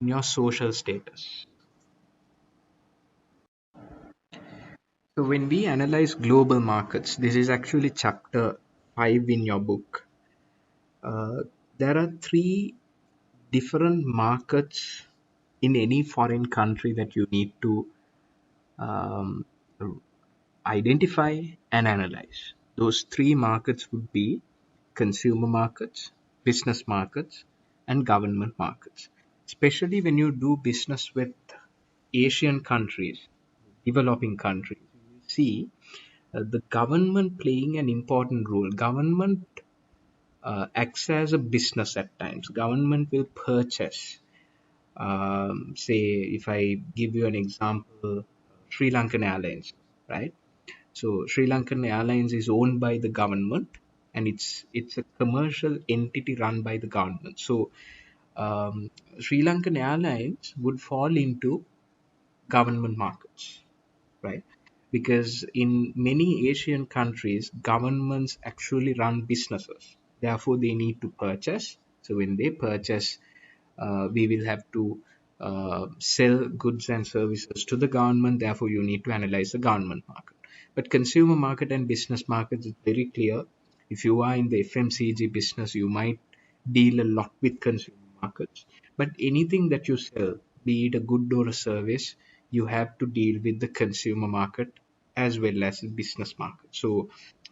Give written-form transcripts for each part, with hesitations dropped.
in your social status. So when we analyze global markets, this is actually chapter 5 in your book. Uh, there are three different markets in any foreign country that you need to um, identify and analyze. Those three markets would be consumer markets, business markets, and government markets. Especially when you do business with Asian countries, developing countries, you see the government playing an important role. Government acts as a business at times. Government will purchase. Say, if I give you an example, Sri Lankan Airlines, right? So Sri Lankan Airlines is owned by the government, and it's a commercial entity run by the government. So Sri Lankan Airlines would fall into government markets, right? Because in many Asian countries, governments actually run businesses. Therefore, they need to purchase. So when they purchase, we will have to sell goods and services to the government. Therefore, you need to analyze the government market. But consumer market and business markets is very clear. If you are in the FMCG business, you might deal a lot with consumer markets. But anything that you sell, be it a good or a service, you have to deal with the consumer market as well as the business market. So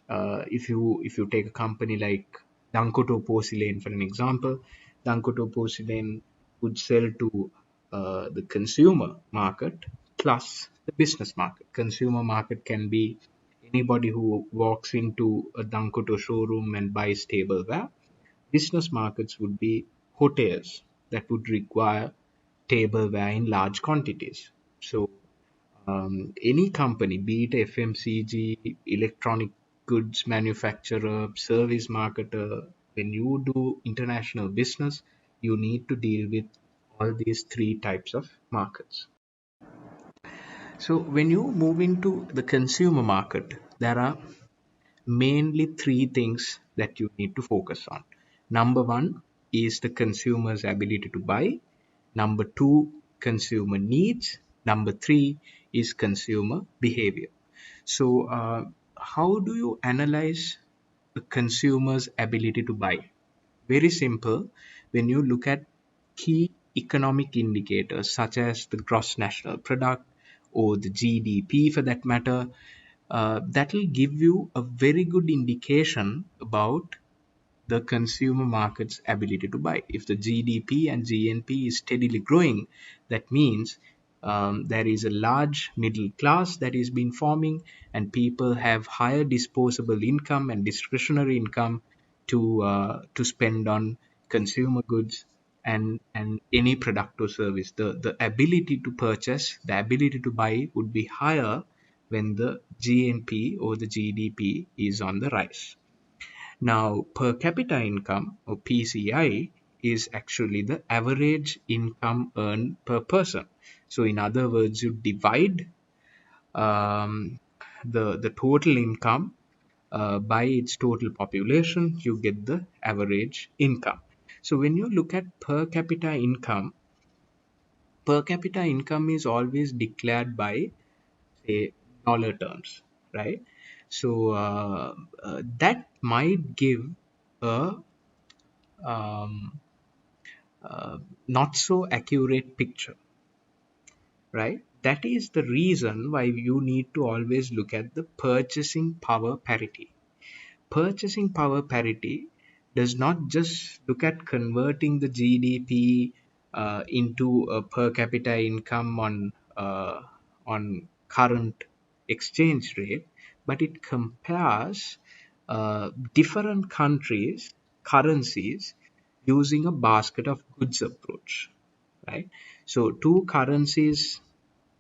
if you take a company like Dankotuwa porcelain for an example, Dankotuwa porcelain would sell to the consumer market plus the business market. Consumer market can be anybody who walks into a Dankotuwa showroom and buys tableware. Business markets would be hotels that would require tableware in large quantities. So any company, be it FMCG, electronic goods manufacturer, service marketer, when you do international business, you need to deal with all these three types of markets. So when you move into the consumer market, there are mainly three things that you need to focus on. Number one is the consumer's ability to buy. Number two, consumer needs. Number three is consumer behavior. So, how do you analyze the consumer's ability to buy? Very simple. When you look at key economic indicators such as the gross national product or the GDP for that matter, that will give you a very good indication about the consumer market's ability to buy. If the GDP and GNP is steadily growing, that means there is a large middle class that is been forming, and people have higher disposable income and discretionary income to spend on consumer goods and any product or service. The ability to purchase, the ability to buy would be higher when the GNP or the GDP is on the rise. Now, per capita income or PCI is actually the average income earned per person. So, in other words, you divide um, the total income by its total population, you get the average income. So, when you look at per capita income is always declared by say dollar terms, right? So that might give a um, not so accurate picture, right? That is the reason why you need to always look at the purchasing power parity. Purchasing power parity does not just look at converting the GDP into a per capita income on current exchange rate, but it compares different countries' currencies using a basket of goods approach, right? So two currencies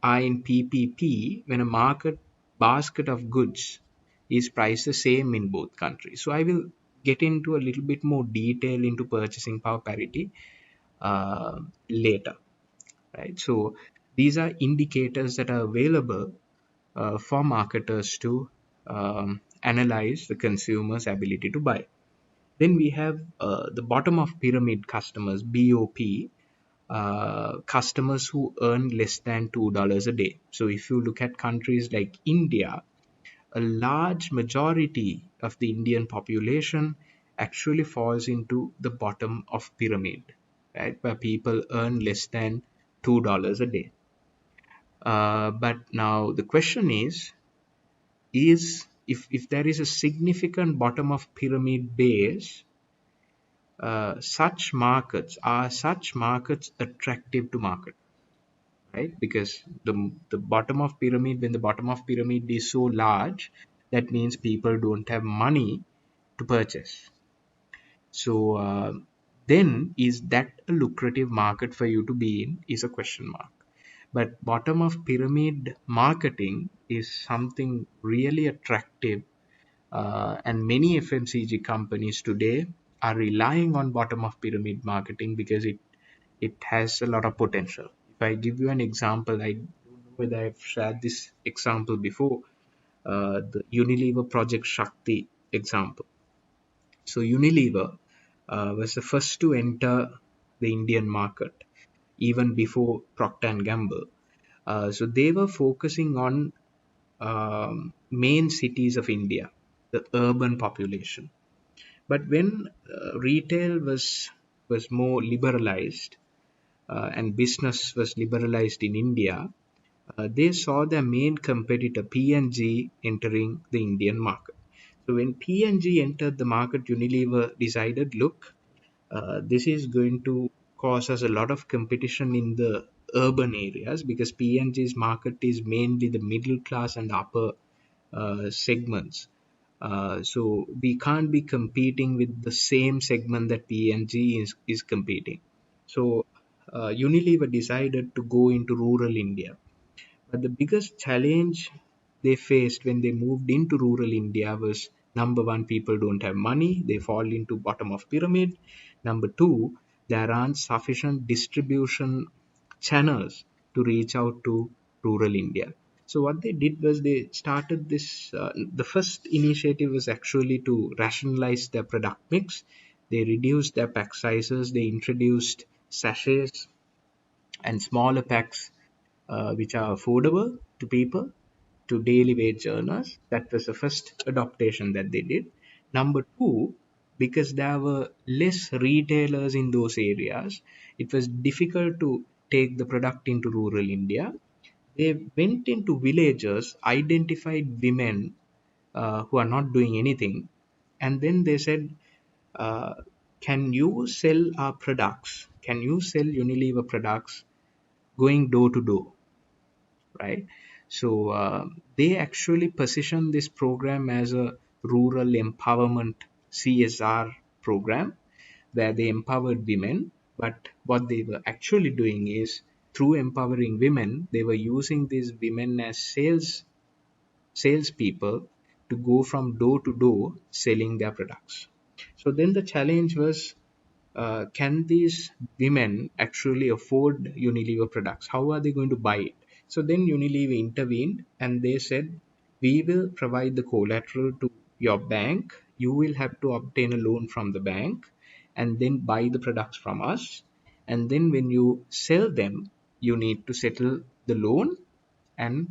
are in PPP when a market basket of goods is priced the same in both countries. So I will get into a little bit more detail into purchasing power parity later, right? So these are indicators that are available for marketers to analyze the consumer's ability to buy. Then we have the bottom of pyramid customers, BOP. customers who earn less than $2 a day. So if you look at countries like India, a large majority of the Indian population actually falls into the bottom of pyramid, right? Where people earn less than $2 a day. But now the question is if there is a significant bottom of pyramid base, such markets attractive to market, right? Because the bottom of pyramid, when the bottom of pyramid is so large, that means people don't have money to purchase. So then is that a lucrative market for you to be in is a question mark. But bottom of pyramid marketing is something really attractive, and many FMCG companies today are relying on bottom of pyramid marketing because it has a lot of potential. If I give you an example, I don't know whether I've shared this example before, the Unilever Project Shakti example. So Unilever was the first to enter the Indian market even before Procter and Gamble. So they were focusing on main cities of India, the urban population. But when retail was more liberalized, and business was liberalized in India, they saw their main competitor P&G entering the Indian market. So when P&G entered the market, Unilever decided, look, this is going to cause us a lot of competition in the urban areas because P&G's market is mainly the middle class and upper segments. So we can't be competing with the same segment that P&G is competing. So Unilever decided to go into rural India. But the biggest challenge they faced when they moved into rural India was number one, people don't have money, they fall into bottom of pyramid. Number two, there aren't sufficient distribution channels to reach out to rural India. So what they did was they started this. The first initiative was actually to rationalize their product mix. They reduced their pack sizes. They introduced sachets and smaller packs, which are affordable to people, to daily wage earners. That was the first adaptation that they did. Number two, because there were less retailers in those areas, it was difficult to take the product into rural India. They went into villages, identified women who are not doing anything, and then they said, uh, can you sell our products? Can you sell Unilever products going door to door? Right? So they actually position this program as a rural empowerment CSR program where they empowered women. But what they were actually doing is through empowering women, they were using these women as salespeople to go from door to door selling their products. So then the challenge was, can these women actually afford Unilever products? How are they going to buy it? So then Unilever intervened and they said, we will provide the collateral to your bank. You will have to obtain a loan from the bank and then buy the products from us. And then when you sell them, you need to settle the loan and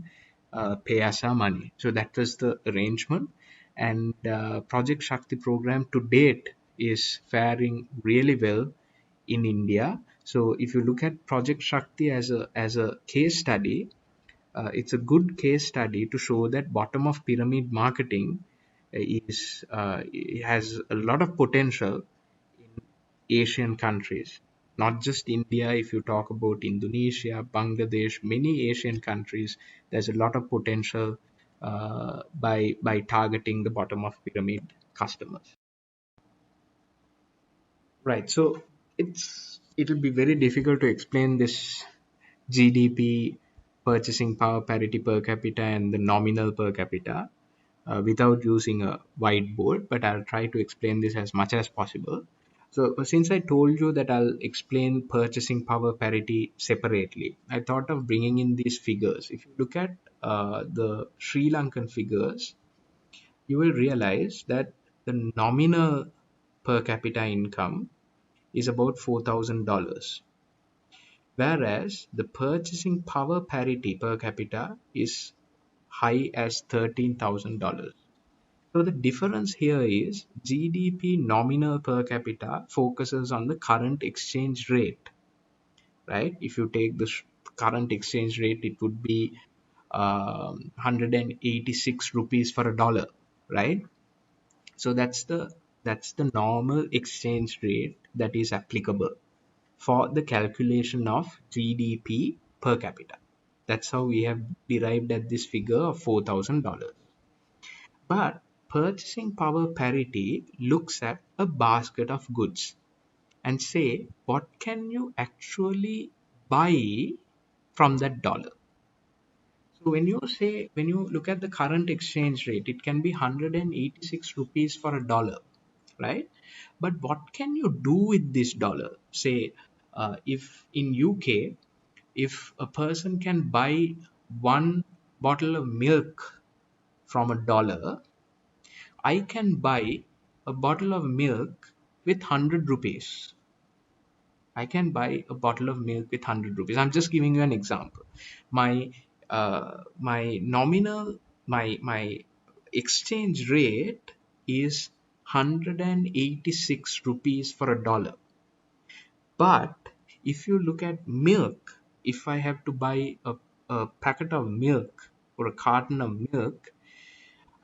pay us our money. So that was the arrangement. And Project Shakti program to date is faring really well in India. So if you look at Project Shakti as a case study, it's a good case study to show that bottom of pyramid marketing is has a lot of potential Asian countries, not just India. If you talk about Indonesia, Bangladesh, many Asian countries, there's a lot of potential by targeting the bottom of pyramid customers. Right. So it'll be very difficult to explain this GDP, purchasing power parity per capita, and the nominal per capita without using a whiteboard, but I'll try to explain this as much as possible. So, since I told you that I'll explain purchasing power parity separately, I thought of bringing in these figures. If you look at the Sri Lankan figures, you will realize that the nominal per capita income is about $4,000. whereas the purchasing power parity per capita is high as $13,000. So the difference here is GDP nominal per capita focuses on the current exchange rate, right? If you take the current exchange rate, it would be 186 rupees for a dollar, right? So that's the normal exchange rate that is applicable for the calculation of GDP per capita. That's how we have derived at this figure of $4,000. But purchasing power parity looks at a basket of goods and say, what can you actually buy from that dollar? So when you look at the current exchange rate, it can be 186 rupees for a dollar, right? But what can you do with this dollar? Say, if in UK, if a person can buy one bottle of milk from a dollar, I can buy a bottle of milk with 100 rupees. I can buy a bottle of milk with 100 rupees. I'm just giving you an example. My nominal, my exchange rate is 186 rupees for a dollar. But if you look at milk, if I have to buy a packet of milk or a carton of milk,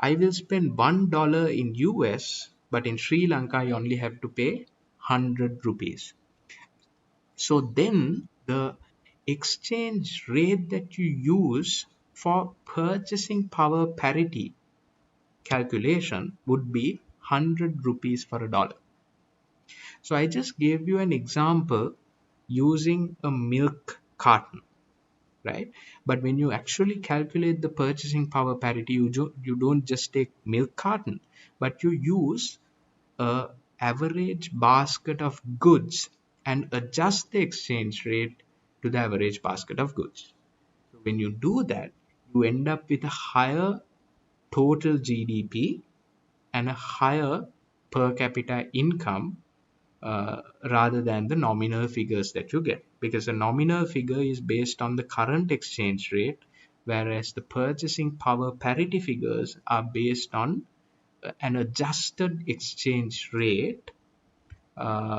I will spend $1 in US, but in Sri Lanka I only have to pay 100 rupees. So then the exchange rate that you use for purchasing power parity calculation would be 100 rupees for a dollar. So I just gave you an example using a milk carton, right? But when you actually calculate the purchasing power parity, you don't just take milk carton, but you use a average basket of goods and adjust the exchange rate to the average basket of goods. So when you do that, you end up with a higher total GDP and a higher per capita income rather than the nominal figures that you get, because the nominal figure is based on the current exchange rate, whereas the purchasing power parity figures are based on an adjusted exchange rate,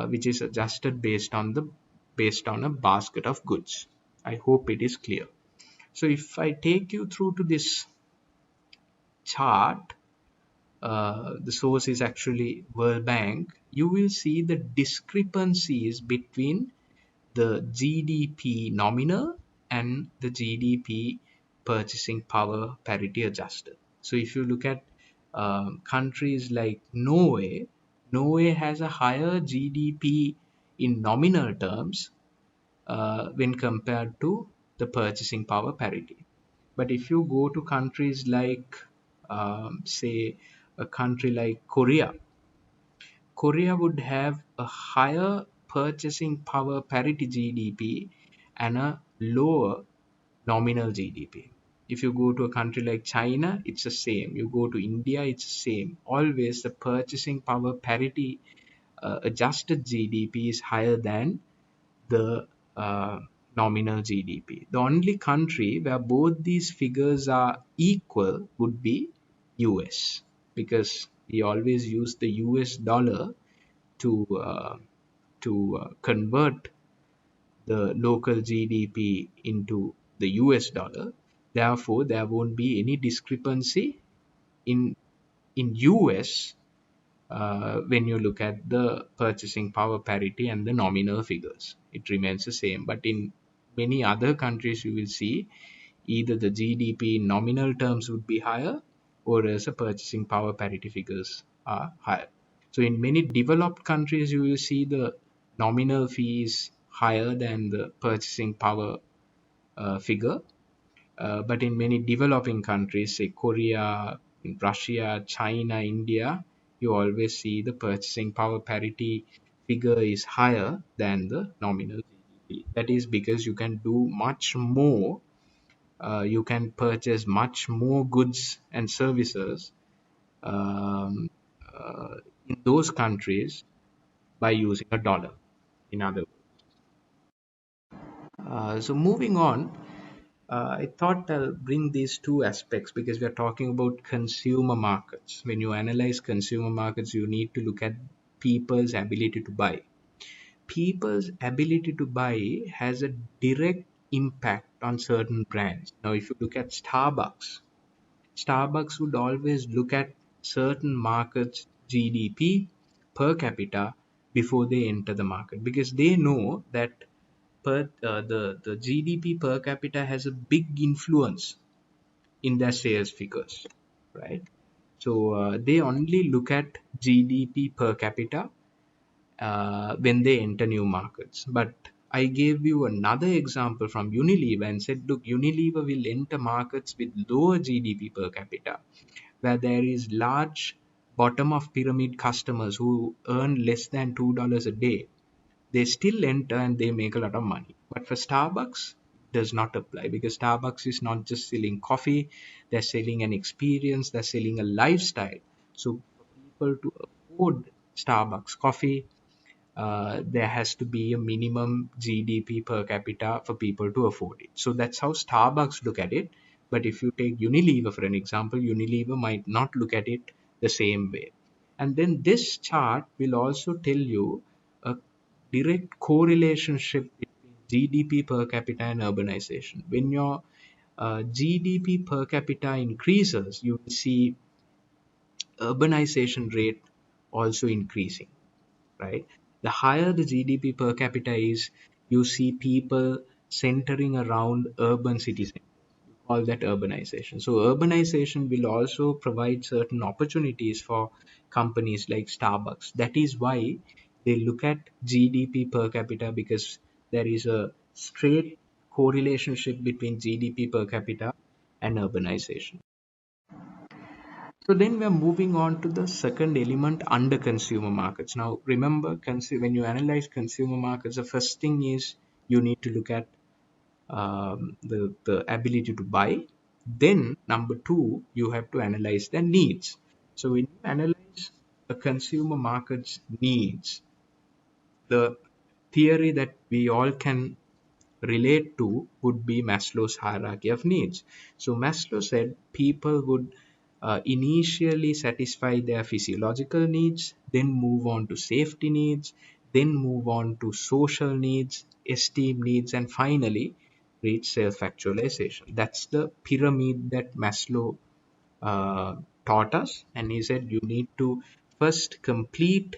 which is adjusted based on a basket of goods. I hope it is clear. So if I take you through to this chart, the source is actually World Bank, you will see the discrepancies between the GDP nominal and the GDP purchasing power parity adjusted. So if you look at countries like Norway, Norway has a higher GDP in nominal terms when compared to the purchasing power parity. But if you go to countries like, say, a country like Korea, Korea would have a higher purchasing power parity GDP and a lower nominal GDP. If you go to a country like China, it's the same. You go to India, it's the same. Always the purchasing power parity adjusted GDP is higher than the nominal GDP. The only country where both these figures are equal would be US, because we always use the US dollar to convert the local GDP into the US dollar. Therefore, there won't be any discrepancy in US when you look at the purchasing power parity and the nominal figures. It remains the same. But in many other countries, you will see either the GDP in nominal terms would be higher, or as the purchasing power parity figures are higher. So in many developed countries, you will see the nominal fees higher than the purchasing power figure. But in many developing countries, say Korea, Russia, China, India, you always see the purchasing power parity figure is higher than the nominal GDP. That is because you can do much more, you can purchase much more goods and services um, uh, in those countries by using a dollar, in other words. So moving on, I thought I'll bring these two aspects because we are talking about consumer markets. When you analyze consumer markets, you need to look at people's ability to buy. People's ability to buy has a direct impact on certain brands. Now, if you look at Starbucks would always look at certain markets' GDP per capita before they enter the market because they know that the GDP per capita has a big influence in their sales figures, right? So they only look at GDP per capita when they enter new markets. But I gave you another example from Unilever and said, look, Unilever will enter markets with lower GDP per capita, where there is large bottom of pyramid customers who earn less than $2 a day. They still enter and they make a lot of money. But for Starbucks, it does not apply because Starbucks is not just selling coffee, they're selling an experience, they're selling a lifestyle. So for people to afford Starbucks coffee, there has to be a minimum GDP per capita for people to afford it. So that's how Starbucks look at it. But if you take Unilever for an example, Unilever might not look at it the same way. And then this chart will also tell you a direct correlationship between GDP per capita and urbanization. When your GDP per capita increases, you will see urbanization rate also increasing, right? The higher the GDP per capita is, you see people centering around urban city centers. We call that urbanization. So urbanization will also provide certain opportunities for companies like Starbucks. That is why they look at GDP per capita because there is a straight correlation between GDP per capita and urbanization. So then we are moving on to the second element under consumer markets. Now, remember, when you analyze consumer markets, the first thing is you need to look at the ability to buy. Then, number two, you have to analyze their needs. So, when you analyze a consumer market's needs, the theory that we all can relate to would be Maslow's hierarchy of needs. So Maslow said people would initially satisfy their physiological needs, then move on to safety needs, then move on to social needs, esteem needs, and finally reach self actualization. That's the pyramid that Maslow uh, taught us. And he said you need to first complete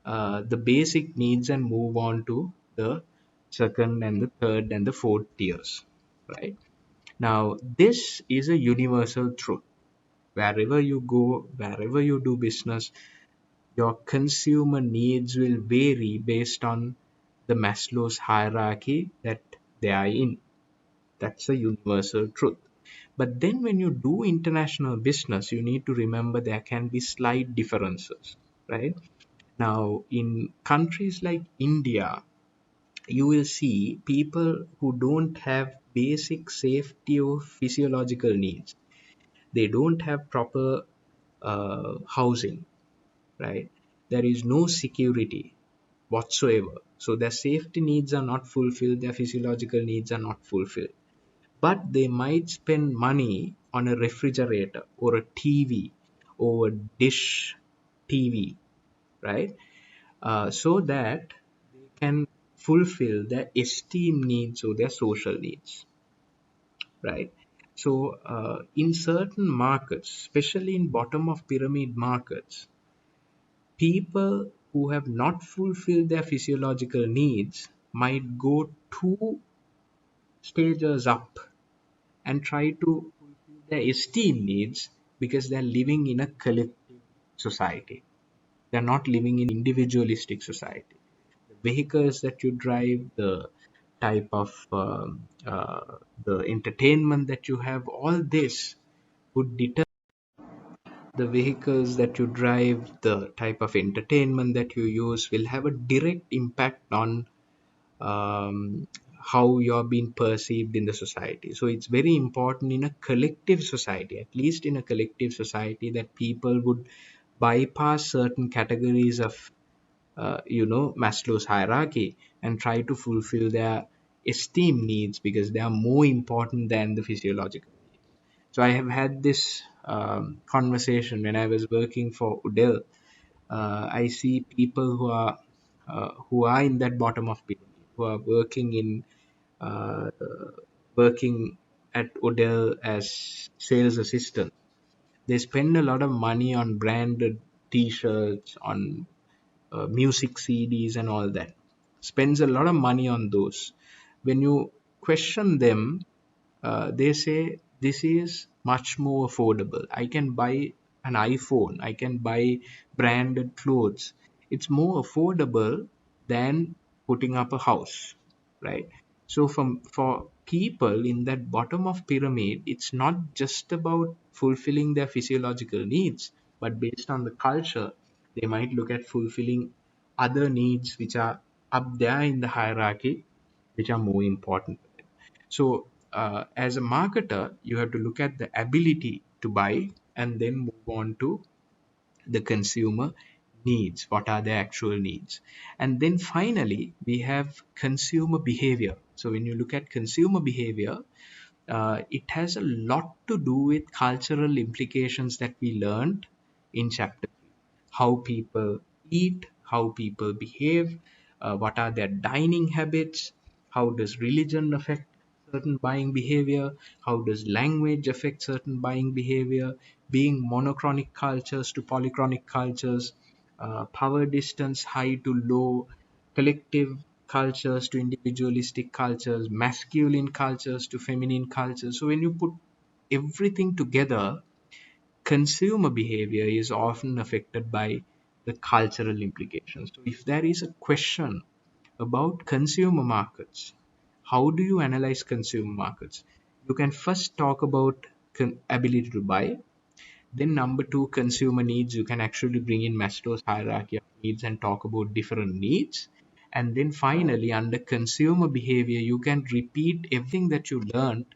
the basic needs and move on to the second and the third and the fourth tiers, right? Now, this is a universal truth. Wherever you go, wherever you do business, your consumer needs will vary based on the Maslow's hierarchy that they are in. That's a universal truth. But then when you do international business, you need to remember there can be slight differences, right? Now, in countries like India, you will see people who don't have basic safety or physiological needs. They don't have proper housing, right? There is no security whatsoever. So their safety needs are not fulfilled, their physiological needs are not fulfilled. But they might spend money on a refrigerator or a TV or a dish TV, right? So that they can fulfill their esteem needs or their social needs, right? So, in certain markets, especially in bottom of pyramid markets, people who have not fulfilled their physiological needs might go two stages up and try to fulfill their esteem needs because they're living in a collective society. They're not living in individualistic society. The vehicles that you drive, the type of the entertainment that you have, all this would determine the vehicles that you drive, the type of entertainment that you use will have a direct impact on how you're being perceived in the society. So it's very important in a collective society, at least in a collective society, that people would bypass certain categories of Maslow's hierarchy and try to fulfill their esteem needs because they are more important than the physiological. So I have had this conversation when I was working for Udell. I see people who are in that bottom of pyramid, who are uh, working at Odell as sales assistant. They spend a lot of money on branded T-shirts, on music CDs, and all that. Spends a lot of money on those. When you question them, they say this is much more affordable. I can buy an iPhone, I can buy branded clothes. It's more affordable than putting up a house, right? So for people in that bottom of pyramid, it's not just about fulfilling their physiological needs, but based on the culture, they might look at fulfilling other needs which are up there in the hierarchy, which are more important. So, as a marketer, you have to look at the ability to buy and then move on to the consumer needs. What are their actual needs? And then finally, we have consumer behavior. So, when you look at consumer behavior, it has a lot to do with cultural implications that we learned in chapter 3. How people eat, how people behave, what are their dining habits, how does religion affect certain buying behavior, how does language affect certain buying behavior, being monochronic cultures to polychronic cultures, power distance, high to low, collective cultures to individualistic cultures, masculine cultures to feminine cultures. So when you put everything together, consumer behavior is often affected by the cultural implications. So if there is a question about consumer markets, how do you analyze consumer markets? You can first talk about ability to buy. Then number two, consumer needs. You can actually bring in Maslow's hierarchy of needs and talk about different needs. And then finally, under consumer behavior, you can repeat everything that you learned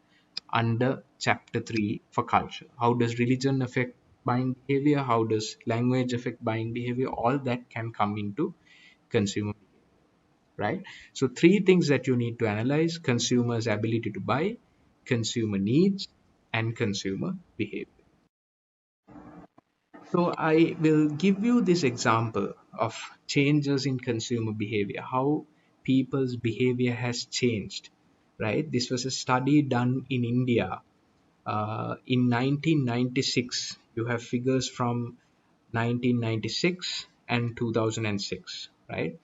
under chapter 3 for culture. How does religion affect buying behavior? How does language affect buying behavior? All that can come into consumer behavior, right? So three things that you need to analyze: consumers' ability to buy, consumer needs, and consumer behavior. So I will give you this example of changes in consumer behavior, how people's behavior has changed, right? This was a study done in India in 1996. You have figures from 1996 and 2006, right?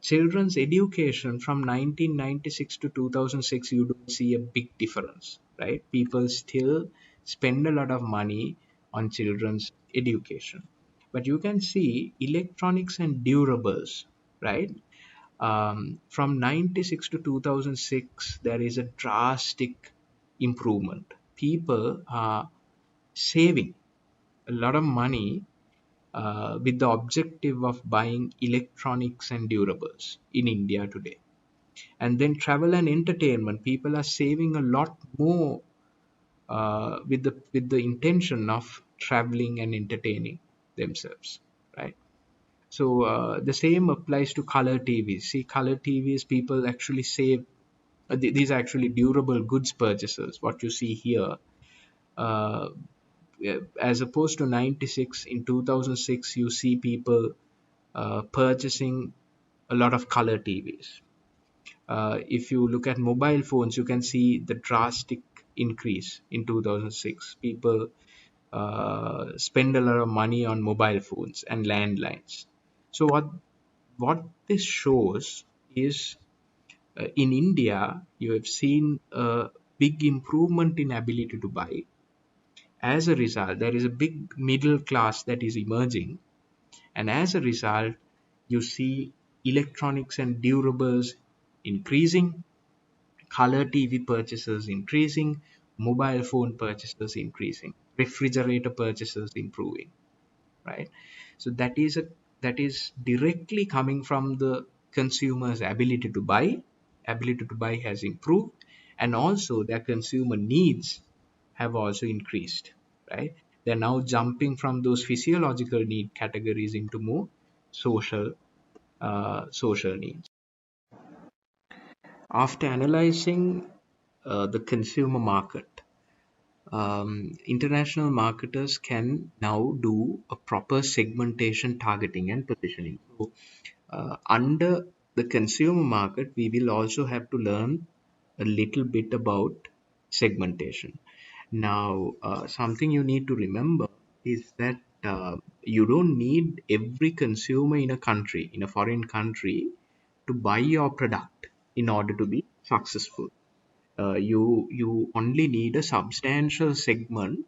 Children's education from 1996 to 2006, you don't see a big difference, right? People still spend a lot of money on children's education. But you can see electronics and durables, right? From 96 to 2006, there is a drastic improvement. People are saving a lot of money with the objective of buying electronics and durables in India today. And then travel and entertainment, people are saving a lot more with the intention of traveling and entertaining themselves, right? So the same applies to color TVs. See, color TVs, people actually save. These are actually durable goods purchases. What you see here, uh, as opposed to 96, in 2006, you see people purchasing a lot of color TVs. If you look at mobile phones, you can see the drastic increase in 2006. People spend a lot of money on mobile phones and landlines. So what this shows is in India, you have seen a big improvement in ability to buy. As a result, there is a big middle class that is emerging, and as a result, you see electronics and durables increasing, color TV purchases increasing, mobile phone purchases increasing, refrigerator purchases improving, right? So that is directly coming from the consumer's ability to buy. Ability to buy has improved, and also their consumer needs have also increased, right? They're now jumping from those physiological need categories into more social social needs. After analyzing the consumer market, international marketers can now do a proper segmentation, targeting, and positioning. So, under the consumer market, we will also have to learn a little bit about segmentation. Now, something you need to remember is that you don't need every consumer in a country, in a foreign country, to buy your product in order to be successful. You only need a substantial segment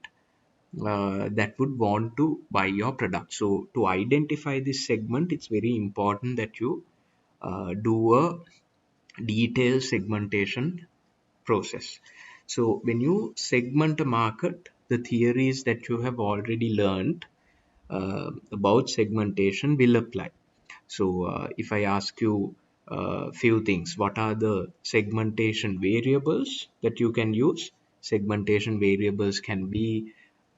that would want to buy your product. So to identify this segment, it's very important that you do a detailed segmentation process. So when you segment a market, the theories that you have already learned about segmentation will apply. So if I ask you a few things, what are the segmentation variables that you can use? Segmentation variables can be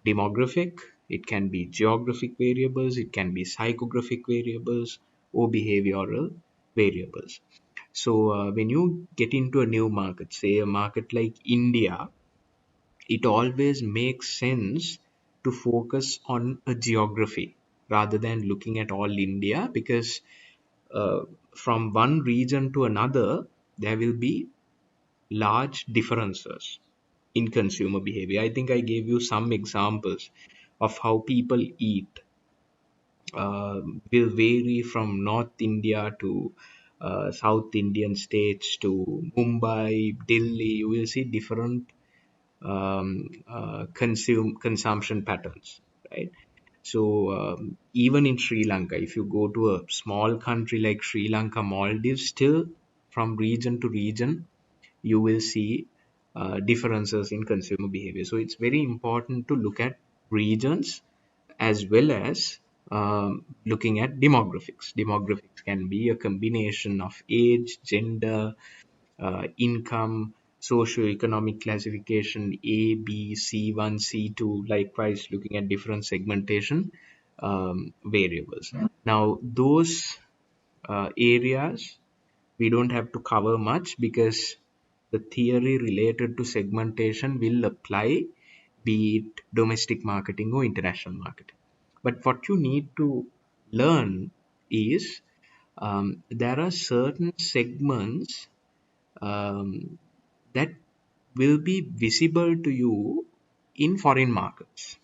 demographic, it can be geographic variables, it can be psychographic variables, or behavioral variables. So when you get into a new market, say a market like India, it always makes sense to focus on a geography rather than looking at all India, because uh, from one region to another, there will be large differences in consumer behavior. I think I gave you some examples of how people eat will vary from North India to South Indian states to Mumbai, Delhi. You will see different consumption patterns, right? So even in Sri Lanka, if you go to a small country like Sri Lanka, Maldives, still from region to region, you will see differences in consumer behavior. So it's very important to look at regions as well as looking at demographics. Demographics can be a combination of age, gender, income, socio-economic classification A, B, C1, C2, likewise looking at different segmentation variables. Now, those areas we don't have to cover much because the theory related to segmentation will apply, be it domestic marketing or international marketing. But what you need to learn is there are certain segments um, that will be visible to you in foreign markets,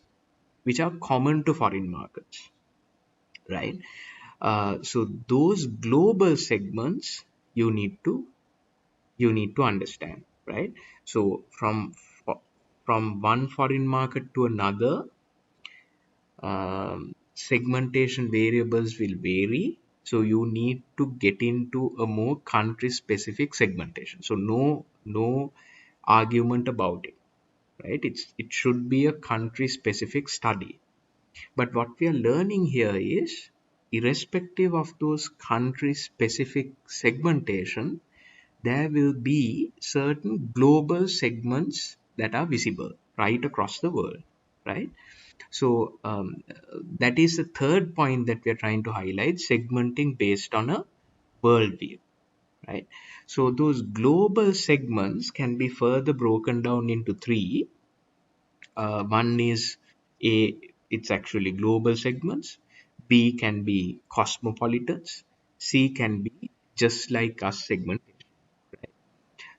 which are common to foreign markets, right? So those global segments you need to understand, right? So from one foreign market to another, segmentation variables will vary. So you need to get into a more country specific segmentation. So no argument about it, right? It should be a country specific study. But what we are learning here is, irrespective of those country specific segmentation, there will be certain global segments that are visible right across the world, right? So that is the third point that we are trying to highlight: segmenting based on a worldview, right? So those global segments can be further broken down into three. One is A, it's actually global segments. B can be cosmopolitans. C can be just like us segmentation.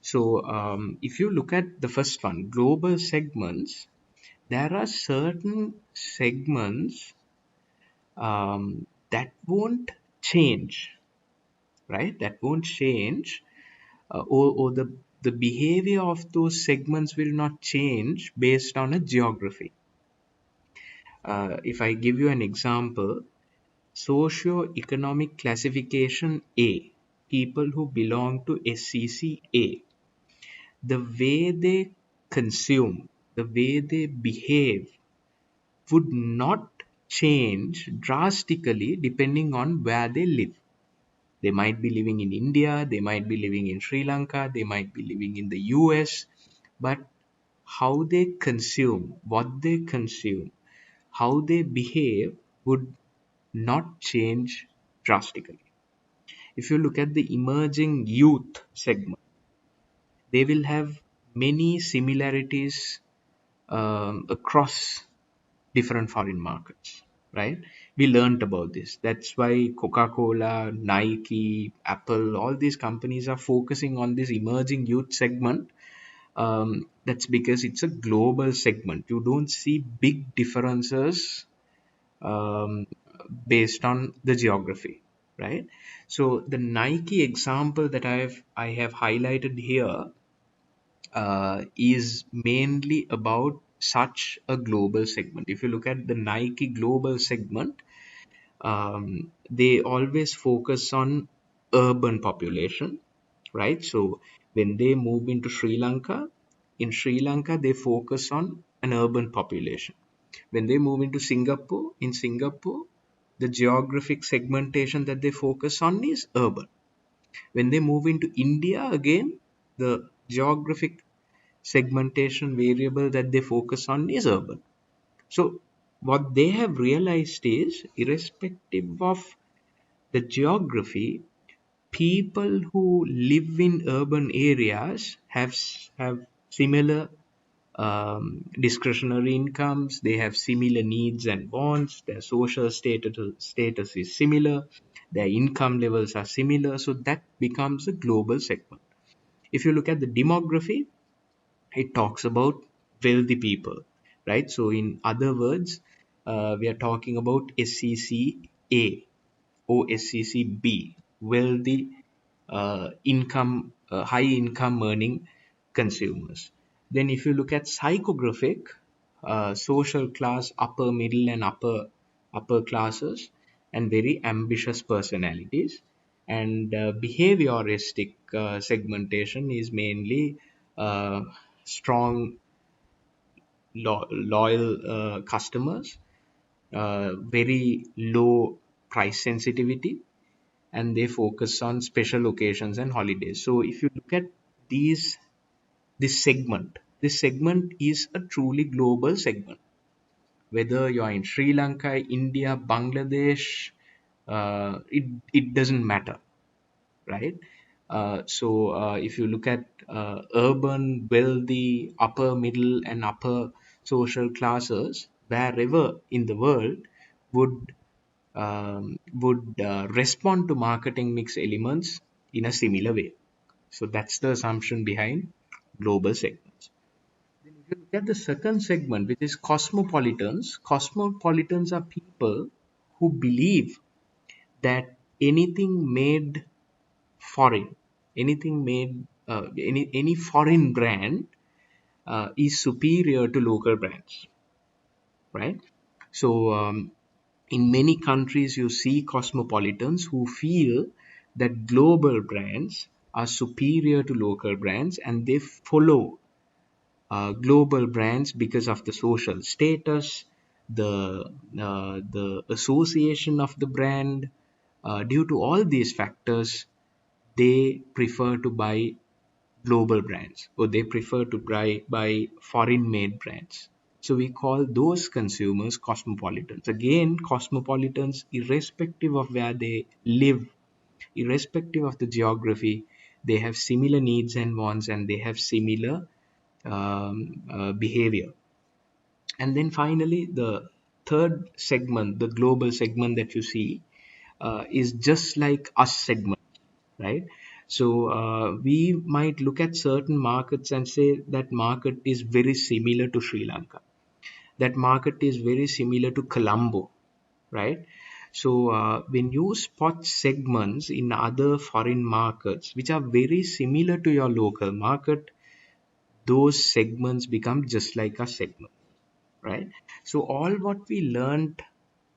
So if you look at the first one, global segments, there are certain segments that won't change, right? That won't change, or the behavior of those segments will not change based on a geography. If I give you an example, socio-economic classification A, people who belong to SCC A, the way they consume, the way they behave would not change drastically depending on where they live. They might be living in India, they might be living in Sri Lanka, they might be living in the US, but how they consume, what they consume, how they behave would not change drastically. If you look at the emerging youth segment, they will have many similarities across different foreign markets, right? We learned about this. That's why Coca-Cola, Nike, Apple, all these companies are focusing on this emerging youth segment. That's because it's a global segment. You don't see big differences um, based on the geography, right? So the Nike example that I have highlighted here is mainly about such a global segment. If you look at the Nike global segment, they always focus on urban population, right? So when they move into Sri Lanka, in Sri Lanka they focus on an urban population. When they move into Singapore, in Singapore, the geographic segmentation that they focus on is urban. When they move into India, again, the geographic segmentation variable that they focus on is urban. So what they have realized is, irrespective of the geography, people who live in urban areas have similar discretionary incomes. They have similar needs and wants. Their social status is similar. Their income levels are similar. So that becomes a global segment. If you look at the demography, it talks about wealthy people, right? So in other words, we are talking about SCCA or SCCB, wealthy high income earning consumers. Then if you look at psychographic, social class, upper middle and upper classes, and very ambitious personalities. And behavioristic segmentation is mainly uh, strong, loyal customers, very low price sensitivity, and they focus on special occasions and holidays. So if you look at these this segment is a truly global segment. Whether you're in Sri Lanka, India, Bangladesh, it doesn't matter, right? If you look at urban, wealthy, upper middle, and upper social classes, wherever in the world, would respond to marketing mix elements in a similar way. So that's the assumption behind global segments. Then if you look at the second segment, which is cosmopolitans, cosmopolitans are people who believe that anything made foreign, anything made any foreign brand is superior to local brands, right? So in many countries, you see cosmopolitans who feel that global brands are superior to local brands, and they follow global brands because of the social status, the association of the brand. Due to all these factors, they prefer to buy global brands, or they prefer to buy foreign made brands. So we call those consumers cosmopolitans. Again, cosmopolitans, irrespective of where they live, irrespective of the geography, they have similar needs and wants, and they have similar behavior. And then finally, the third segment, the global segment that you see, is just like us segment, right? So we might look at certain markets and say that market is very similar to Sri Lanka. That market is very similar to Colombo, right? So when you spot segments in other foreign markets which are very similar to your local market, those segments become just like a segment, right? So all what we learned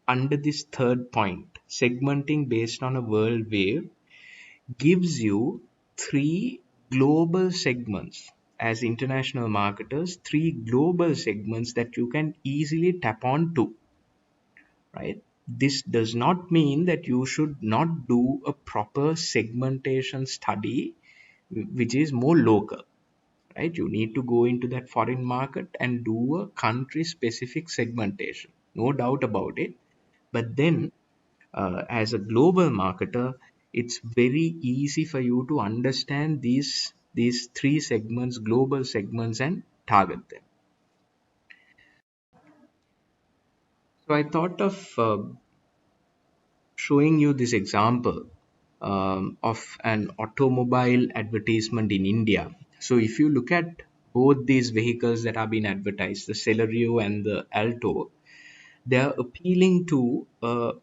under this third point, segmenting based on a world wave, gives you three global segments. As international marketers, three global segments that you can easily tap on to, right? This does not mean that you should not do a proper segmentation study which is more local, right? You need to go into that foreign market and do a country specific segmentation, no doubt about it. But then as a global marketer, it's very easy for you to understand these these three segments, global segments, and target them. So I thought of showing you this example of an automobile advertisement in India. So if you look at both these vehicles that are being advertised, the Celerio and the Alto, they are appealing to a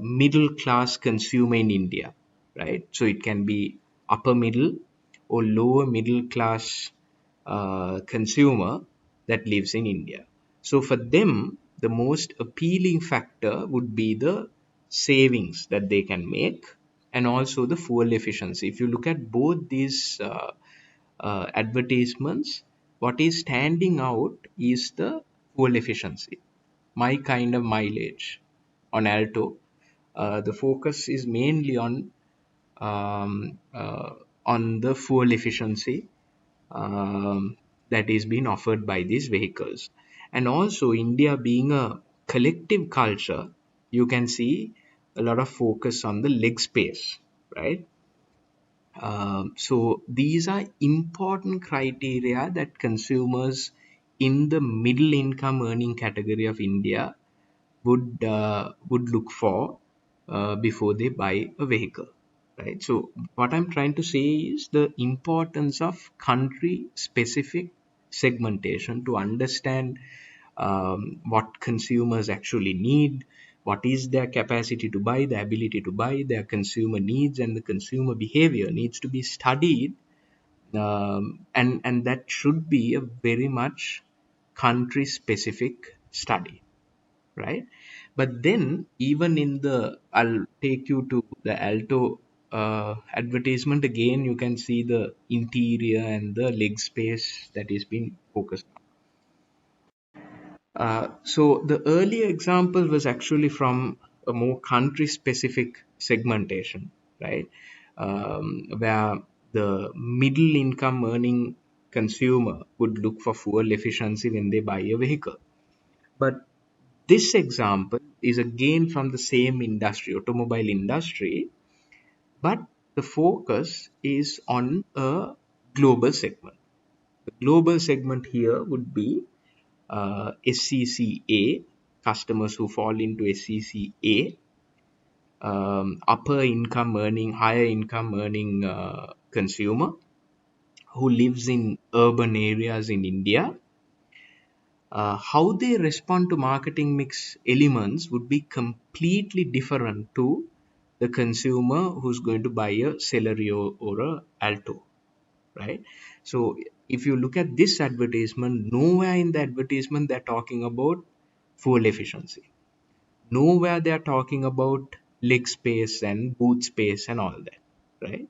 middle class consumer in India, right? So it can be upper middle or lower middle class consumer that lives in India. So for them, the most appealing factor would be the savings that they can make and also the fuel efficiency. If you look at both these advertisements, what is standing out is the fuel efficiency. My kind of mileage on Alto, the focus is mainly um, uh, on the fuel efficiency that is being offered by these vehicles. And also, India being a collective culture, you can see a lot of focus on the leg space, right? So these are important criteria that consumers in the middle income earning category of India would look for before they buy a vehicle, right? So what I'm trying to say is the importance of country specific segmentation to understand what consumers actually need, what is their capacity to buy, the ability to buy, their consumer needs, and the consumer behavior needs to be studied, and that should be a very much country specific study, right? But then, even in the, I'll take you to the Alto advertisement again, you can see the interior and the leg space that is being focused on. So the earlier example was actually from a more country specific segmentation, right? Where the middle income earning consumer would look for fuel efficiency when they buy a vehicle. But this example is again from the same industry, automobile industry, but the focus is on a global segment. The global segment here would be SCCA, customers who fall into SCCA, upper income earning, higher income earning consumer who lives in urban areas in India. How they respond to marketing mix elements would be completely different to the consumer who's going to buy a Celerio or a Alto, right? So if you look at this advertisement, nowhere in the advertisement they're talking about fuel efficiency. Nowhere they're talking about leg space and boot space and all that, right?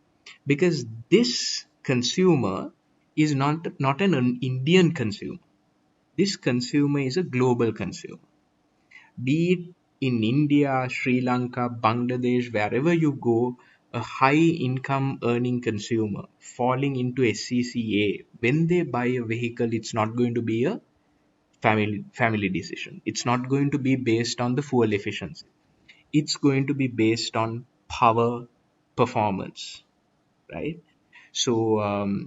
Because this consumer is not an Indian consumer. This consumer is a global consumer. Be it in India, Sri Lanka, Bangladesh, wherever you go, a high income earning consumer falling into SCCA, when they buy a vehicle, it's not going to be a family decision. It's not going to be based on the fuel efficiency. It's going to be based on power performance, right? So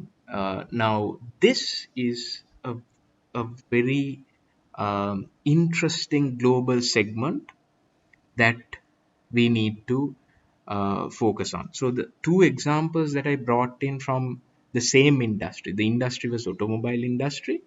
now this is a very interesting global segment that we need to focus on. So the two examples that I brought in from the same industry, the industry was automobile industry.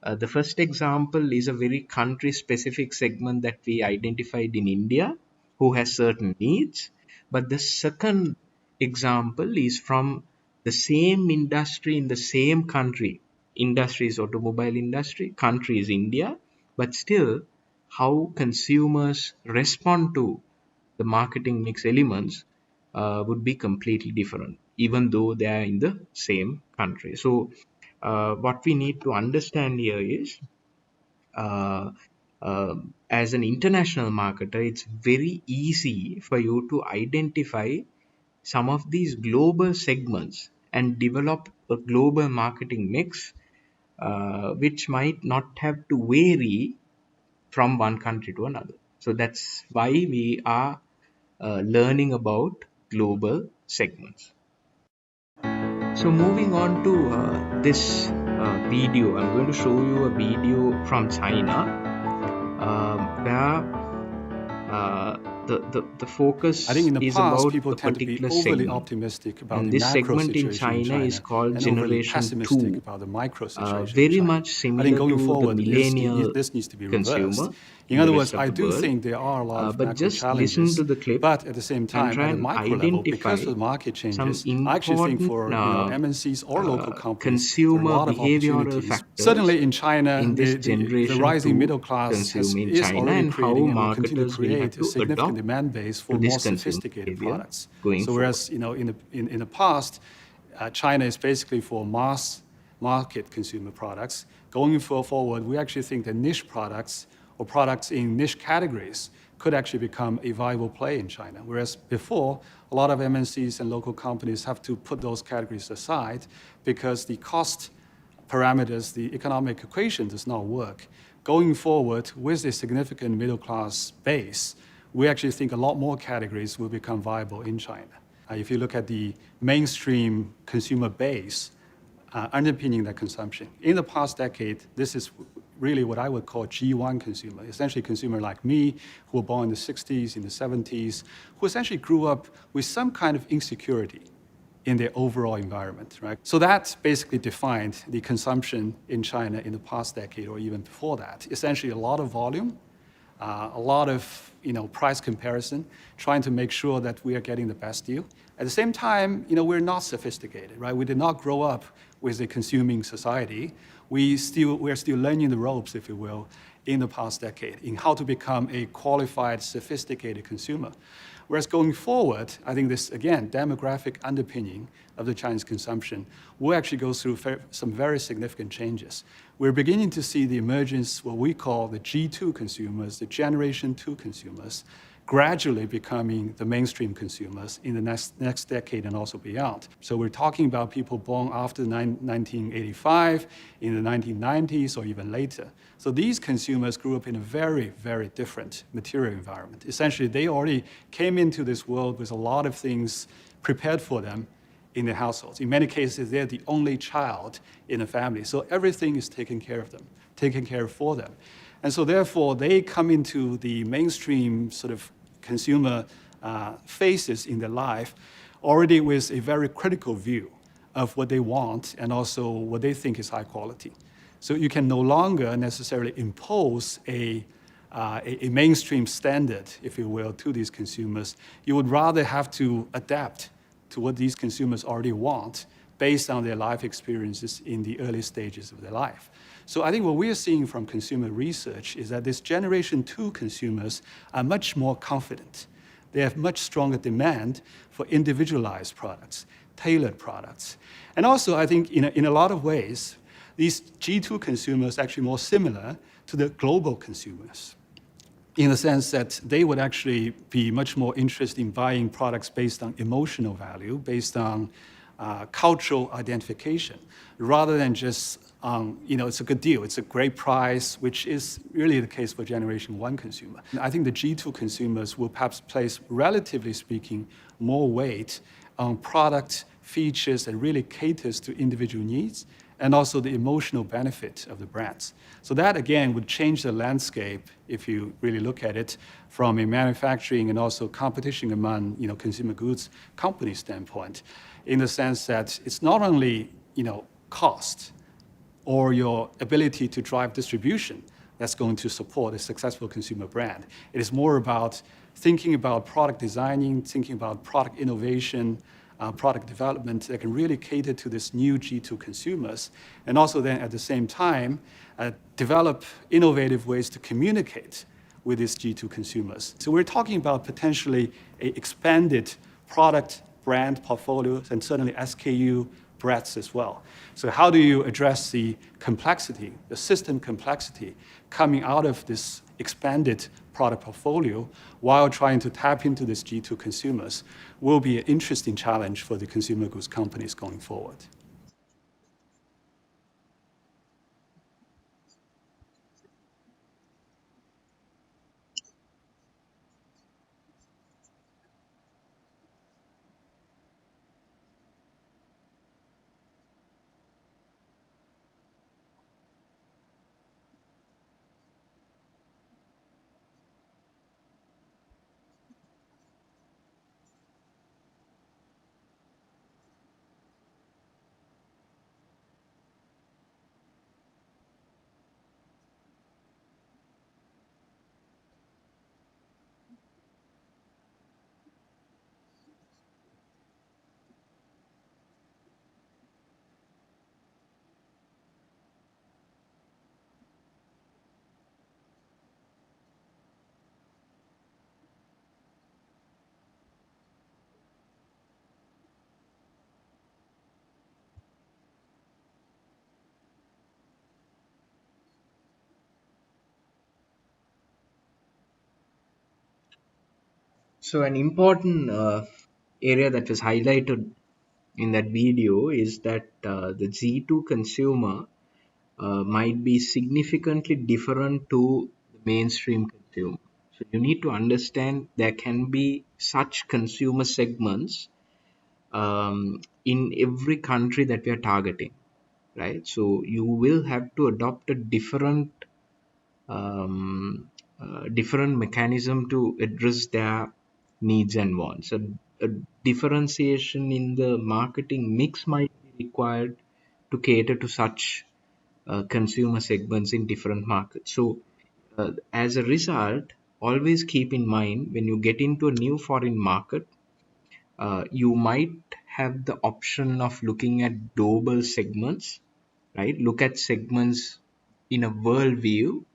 The first example is a very country specific segment that we identified in India who has certain needs. But the second example is from the same industry in the same country. Industry is automobile industry, country is India, but still how consumers respond to the marketing mix elements would be completely different, even though they are in the same country. So, what we need to understand here is uh, as an international marketer, it's very easy for you to identify some of these global segments and develop a global marketing mix, which might not have to vary from one country to another. So that's why we are learning about global segments. So moving on to this video, I'm going to show you a video from China where the focus I think in the is past, about people a tend to be particular overly segment, optimistic about and the this macro segment in situation in China is China called and overly Generation pessimistic 2, about the micro situation in very China. much I think similar going to the forward, millennial this needs to be reversed. consumer In in the other words, rest of I the do world. think there are a lot of But macro just listen challenges, to the clip but at the same and time, try at a and micro level, because identify of the market some changes, I actually think important for MNCs or local companies, there are a consumer lot of behavioral opportunities. factors Certainly in China, in this the generation rising 2 middle class consume in is China, already and how creating and will continue to marketers will have create a to significant adopt demand base to for this more consumer sophisticated behavior products. going So forward. whereas in the past, China is basically for mass market consumer products. Going forward, we actually think that niche products or products in niche categories could actually become a viable play in China. Whereas before, a lot of MNCs and local companies have to put those categories aside because the cost parameters, the economic equation does not work. Going forward, with a significant middle class base, we actually think a lot more categories will become viable in China. If you look at the mainstream consumer base underpinning that consumption, in the past decade, this is really what I would call G1 consumer, essentially consumer like me, who were born in the 60s, in the 70s, who essentially grew up with some kind of insecurity in their overall environment, right? So that basically defined the consumption in China in the past decade or even before that. Essentially a lot of volume, a lot of price comparison, trying to make sure that we are getting the best deal. At the same time, we're not sophisticated, right? We did not grow up with a consuming society. We're still learning the ropes, if you will, in the past decade, in how to become a qualified, sophisticated consumer. Whereas going forward, I think this, again, demographic underpinning of the Chinese consumption will actually go through some very significant changes. We're beginning to see the emergence, what we call the G2 consumers, the Generation 2 consumers, gradually becoming the mainstream consumers in the next decade and also beyond. So we're talking about people born after 1985, in the 1990s, or even later. So these consumers grew up in a very, very different material environment. Essentially, they already came into this world with a lot of things prepared for them in their households. In many cases, they're the only child in a family. So everything is taken care of them, taken care of for them. And so therefore, they come into the mainstream sort of consumer phases in their life already with a very critical view of what they want and also what they think is high quality. So you can no longer necessarily impose a mainstream standard, if you will, to these consumers. You would rather have to adapt to what these consumers already want based on their life experiences in the early stages of their life. So I think what we're seeing from consumer research is that this Generation 2 consumers are much more confident. They have much stronger demand for individualized products, tailored products. And also, I think in a lot of ways, these G2 consumers are actually more similar to the global consumers, in the sense that they would actually be much more interested in buying products based on emotional value, based on cultural identification, rather than just, it's a good deal, it's a great price, which is really the case for Generation 1 consumer. I think the G2 consumers will perhaps place, relatively speaking, more weight on product features that really caters to individual needs and also the emotional benefit of the brands. So that, again, would change the landscape, if you really look at it, from a manufacturing and also competition among consumer goods company standpoint, in the sense that it's not only cost or your ability to drive distribution that's going to support a successful consumer brand. It is more about thinking about product designing, thinking about product innovation, product development that can really cater to this new G2 consumers, and also then at the same time, develop innovative ways to communicate with these G2 consumers. So we're talking about potentially an expanded product brand portfolio and certainly SKU breadths as well. So how do you address the complexity, the system complexity coming out of this expanded product portfolio while trying to tap into this G2 consumers will be an interesting challenge for the consumer goods companies going forward. So an important area that was highlighted in that video is that the G2 consumer might be significantly different to the mainstream consumer. So you need to understand there can be such consumer segments in every country that we are targeting, right? So you will have to adopt a um, different mechanism to address their needs and wants. A differentiation in the marketing mix might be required to cater to such consumer segments in different markets. So, as a result, always keep in mind when you get into a new foreign market, you might have the option of looking at global segments, right? Look at segments in a world view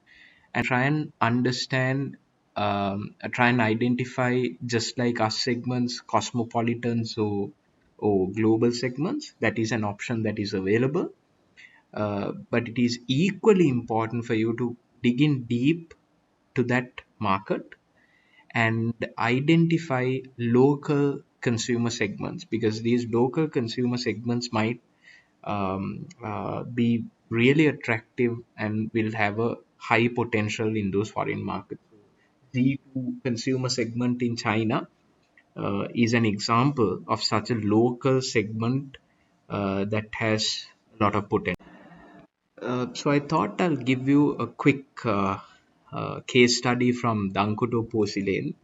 and try and understand, try and identify just like us segments, cosmopolitans or global segments. That is an option that is available. But it is equally important for you to dig in deep to that market and identify local consumer segments, because these local consumer segments might be really attractive and will have a high potential in those foreign markets. The consumer segment in China is an example of such a local segment that has a lot of potential. So I thought I'll give you a quick case study from Dankotuwa porcelain,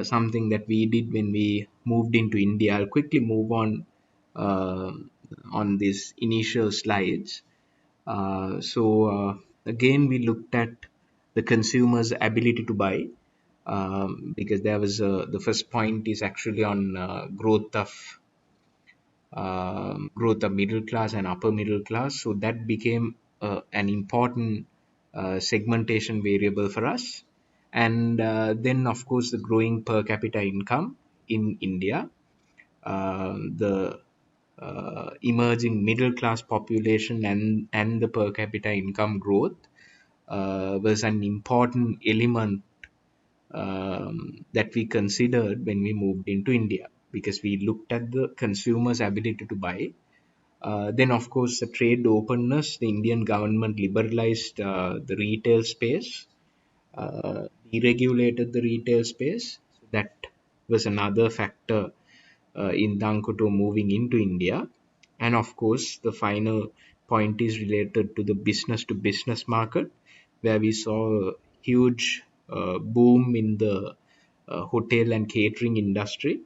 something that we did when we moved into India. I'll quickly move uh, on these initial slides. Again, we looked at the consumer's ability to buy, because there was the first point is actually on growth of middle class and upper middle class. So that became an important segmentation variable for us. And then, of course, the growing per capita income in India, the emerging middle class population, and the per capita income growth was an important element that we considered when we moved into India, because we looked at the consumer's ability to buy. Then, of course, the trade openness, the Indian government liberalized the retail space, deregulated the retail space. So that was another factor in Dankoto moving into India. And of course, the final point is related to the business to business market, where we saw a huge boom in the hotel and catering industry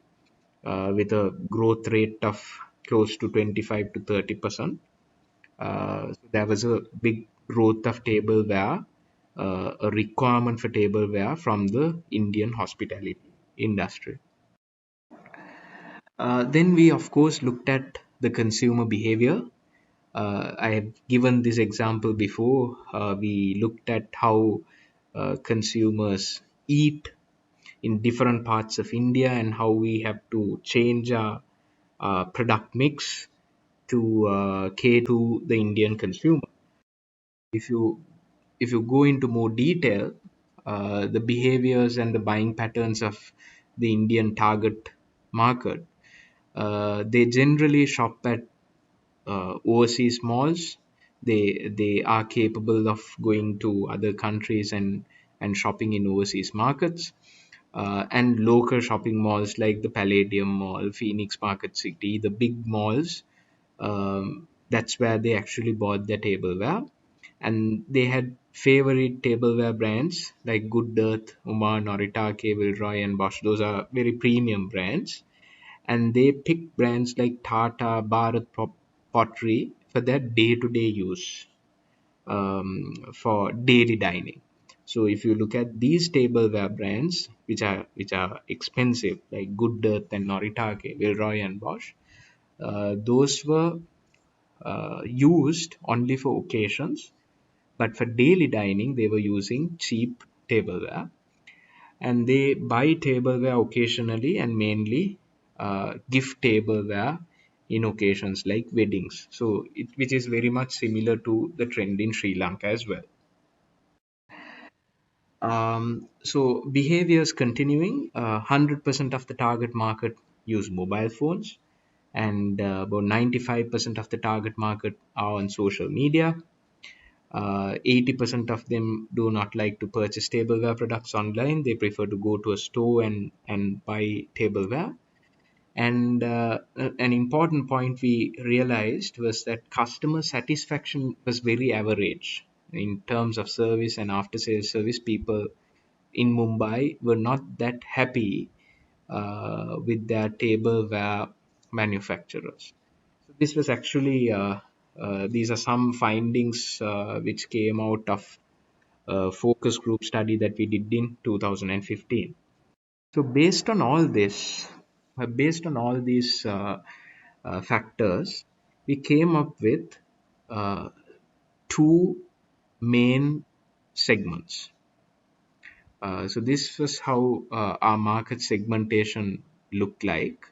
with a growth rate of close to 25 to 30%. So there was a big growth of tableware, a requirement for tableware from the Indian hospitality industry. Then we, of course, looked at the consumer behavior. I have given this example before. We looked at how consumers eat in different parts of India and how we have to change our product mix to cater to the Indian consumer. If you go into more detail, the behaviors and the buying patterns of the Indian target market, they generally shop at overseas malls. They are capable of going to other countries and shopping in overseas markets, and local shopping malls like the Palladium Mall, Phoenix Market City, the big malls. That's where they actually bought their tableware, and they had favorite tableware brands like Good Earth, Uma, Noritake, Wilroy, and Bosch. Those are very premium brands, and they pick brands like Tata, Bharat Pottery for their day-to-day use, for daily dining. So if you look at these tableware brands, which are expensive, like Good Earth and Noritake, Wilroy and Bosch, those were used only for occasions, but for daily dining they were using cheap tableware, and they buy tableware occasionally and mainly gift tableware in occasions like weddings. So which is very much similar to the trend in Sri Lanka as well. So behaviors continuing, 100% of the target market use mobile phones, and about 95% of the target market are on social media. 80% of them do not like to purchase tableware products online. They prefer to go to a store and buy tableware. And an important point we realized was that customer satisfaction was very average in terms of service and after sales service. People in Mumbai were not that happy with their tableware manufacturers. So this was actually these are some findings which came out of a focus group study that we did in 2015. So based on all these factors, we came up with uh, two main segments. So this was how our market segmentation looked like.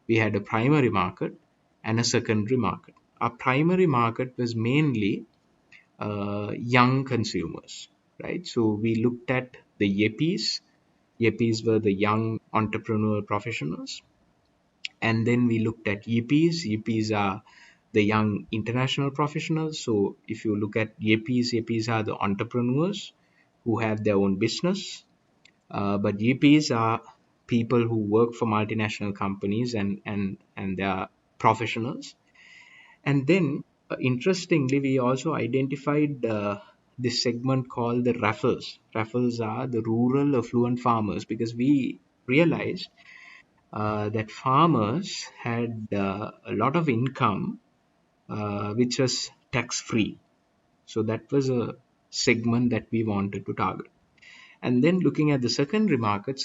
We had a primary market and a secondary market. Our primary market was mainly young consumers, right? So we looked at the yippies. Yippies were the young entrepreneurial professionals. And then we looked at yippies. Yippies are the young international professionals. So if you look at yippies, yippies are the entrepreneurs who have their own business. But GPs are people who work for multinational companies and they are professionals. And then, interestingly, we also identified this segment called the raffles. Raffles are the rural affluent farmers because we realized that farmers had a lot of income which was tax free. So that was a segment that we wanted to target. And then looking at the secondary market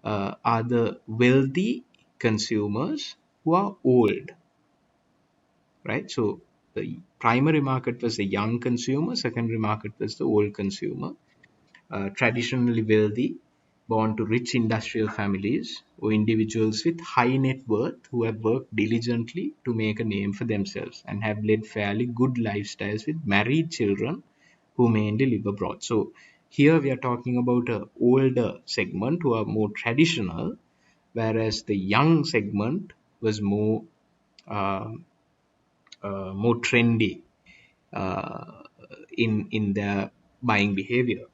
are the wealthy consumers who are old, right? So the primary market was the young consumer, secondary market was the old consumer, traditionally wealthy, born to rich industrial families, or individuals with high net worth who have worked diligently to make a name for themselves and have led fairly good lifestyles with married children who mainly live abroad. So here we are talking about a older segment who are more traditional, whereas the young segment was uh, more trendy uh, in their buying behavior.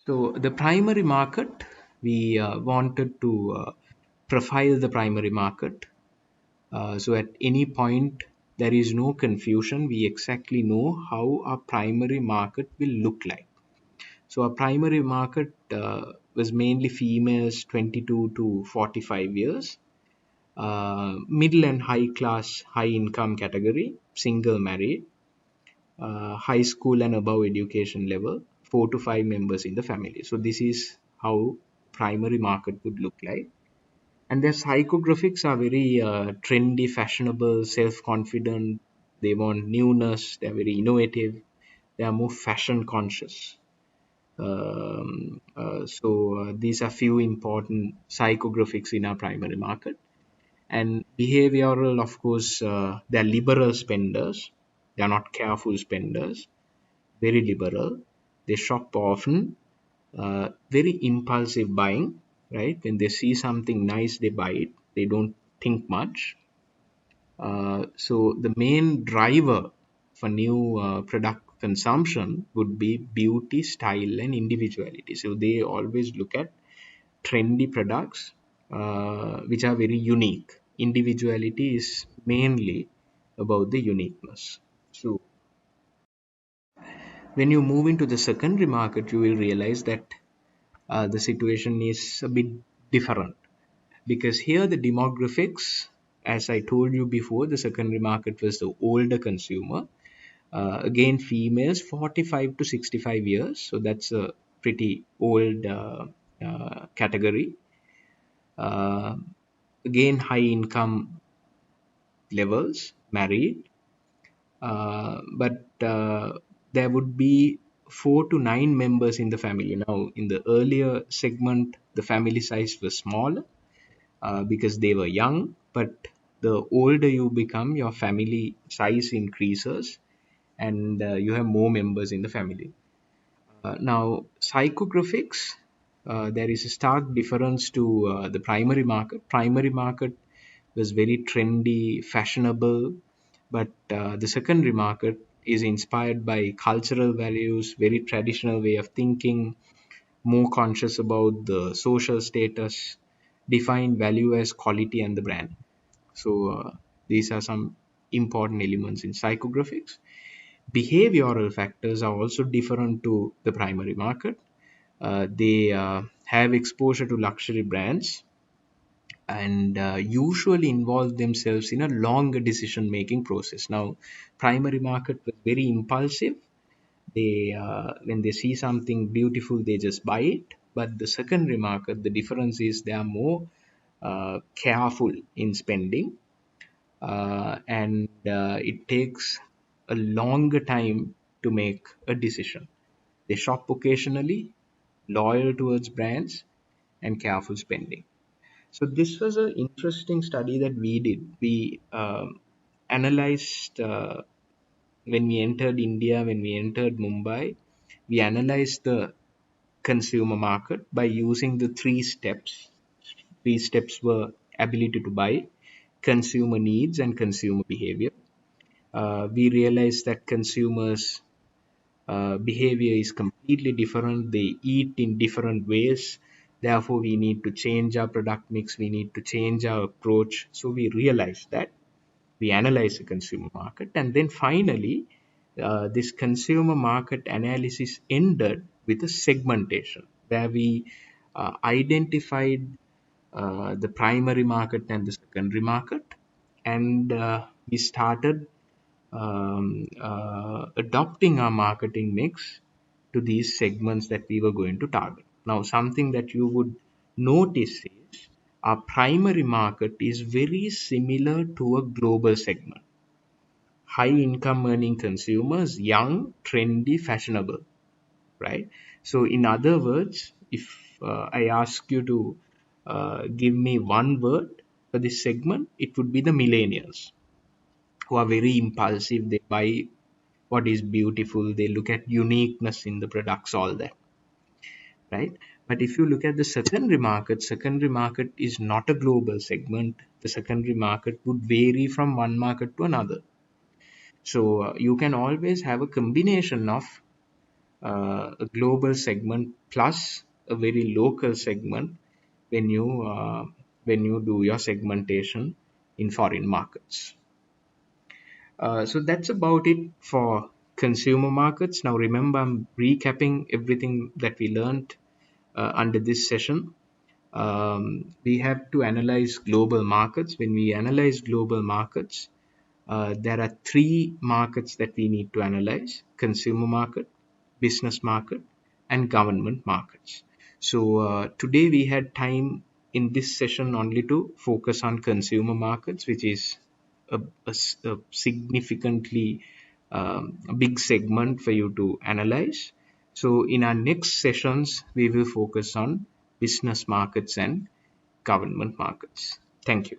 So the primary market, we wanted to profile the primary market. So at any point, there is no confusion. We exactly know how our primary market will look like. So our primary market was mainly females 22 to 45 years, middle and high class, high income category, single married, high school and above education level, 4 to 5 members in the family. So this is how primary market would look like. And their psychographics are very trendy, fashionable, self-confident. They want newness. They're very innovative. They are more fashion conscious. These are few important psychographics in our primary market. And behavioral, of course, they're liberal spenders. They're not careful spenders. Very liberal. They shop often. Very impulsive buying, right? When they see something nice, they buy it. They don't think much. So the main driver for new product consumption would be beauty, style, and individuality. So they always look at trendy products which are very unique. Individuality is mainly about the uniqueness. So when you move into the secondary market, you will realize that the situation is a bit different because here the demographics, as I told you before, the secondary market was the older consumer. Again, females 45 to 65 years, so that's a pretty old category. Uh, Again, high income levels, married, but there would be 4 to 9 members in the family. Now, in the earlier segment, the family size was smaller because they were young, but the older you become, your family size increases, and you have more members in the family. Now, psychographics, there is a stark difference to the primary market. Primary market was very trendy, fashionable, but the secondary market is inspired by cultural values, very traditional way of thinking, more conscious about the social status, define value as quality and the brand. So these are some important elements in psychographics. Behavioral factors are also different to the primary market. They have exposure to luxury brands and usually involve themselves in a longer decision making process. Now, primary market was very impulsive. They when they see something beautiful, they just buy it. But the secondary market, the difference is they are more careful in spending, and it takes a longer time to make a decision. They shop occasionally, loyal towards brands, and careful spending. So this was an interesting study that we did. We analyzed when we entered India, when we entered Mumbai, we analyzed the consumer market by using the three steps. Three steps were ability to buy, consumer needs, and consumer behavior. We realized that consumers' behavior is completely different. They eat in different ways. Therefore, we need to change our product mix. We need to change our approach. So we realized that we analyze the consumer market, and then finally, this consumer market analysis ended with a segmentation where we identified the primary market and the secondary market, and we started adopting our marketing mix to these segments that we were going to target. Now, something that you would notice is our primary market is very similar to a global segment. High income earning consumers, young, trendy, fashionable, right? So, in other words, if I ask you to give me one word for this segment, it would be the millennials, who are very impulsive. They buy what is beautiful, they look at uniqueness in the products, all that, right? But if you look at the secondary market is not a global segment. The secondary market would vary from one market to another. So you can always have a combination of a global segment plus a very local segment when you do your segmentation in foreign markets. So that's about it for consumer markets. Now, remember, I'm recapping everything that we learned under this session. We have to analyze global markets. When we analyze global markets, there are three markets that we need to analyze: consumer market, business market, and government markets. So, today we had time in this session only to focus on consumer markets, which is a significantly big segment for you to analyze. So, in our next sessions, we will focus on business markets and government markets. Thank you.